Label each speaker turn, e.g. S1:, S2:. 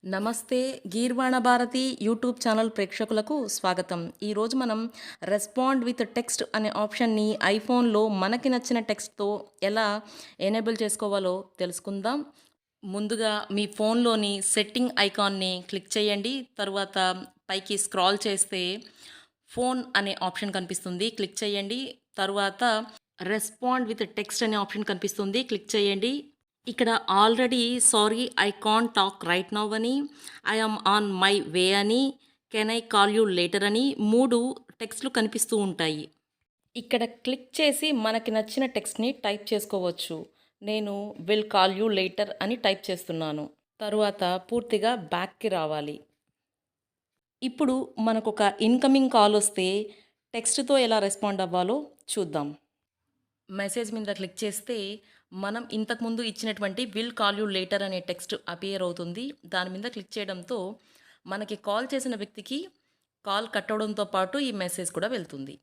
S1: నమస్తే గీర్వాణ Bharati YouTube channel ప్రేక్షకులకు స్వాగతం. ఈరోజు మనం రెస్పాండ్ విత్ టెక్స్ట్ అనే ఆప్షన్ని ఐఫోన్లో మనకి నచ్చిన టెక్స్ట్తో ఎలా ఎనేబుల్ చేసుకోవాలో తెలుసుకుందాం. ముందుగా మీ ఫోన్లోని సెట్టింగ్ ఐకాన్ని క్లిక్ చేయండి. తరువాత పైకి స్క్రాల్ చేస్తే ఫోన్ అనే ఆప్షన్ కనిపిస్తుంది, క్లిక్ చేయండి. తరువాత రెస్పాండ్ విత్ టెక్స్ట్ అనే ఆప్షన్ కనిపిస్తుంది, క్లిక్ చేయండి. ఇక్కడ already sorry I can't talk right now అని, I am on my way అని, can I call you later అని 3 టెక్స్ట్లు కనిపిస్తూ ఉంటాయి. ఇక్కడ క్లిక్ చేసి మనకి నచ్చిన టెక్స్ట్ని టైప్ చేసుకోవచ్చు. నేను విల్ కాల్ యూ లేటర్ అని టైప్ చేస్తున్నాను. తరువాత పూర్తిగా బ్యాక్కి రావాలి. ఇప్పుడు మనకొక ఇన్కమింగ్ కాల్ వస్తే టెక్స్ట్తో ఎలా రెస్పాండ్ అవ్వాలో చూద్దాం. మెసేజ్ మీద క్లిక్ చేస్తే మనం ఇంతకుముందు ఇచ్చినటువంటి విల్ కాల్ యూ లేటర్ అనే టెక్స్ట్ అపియర్ అవుతుంది. దాని మీద క్లిక్ చేయడంతో మనకి కాల్ చేసిన వ్యక్తికి కాల్ కట్ అవడంతో పాటు ఈ మెసేజ్ కూడా వెళ్తుంది.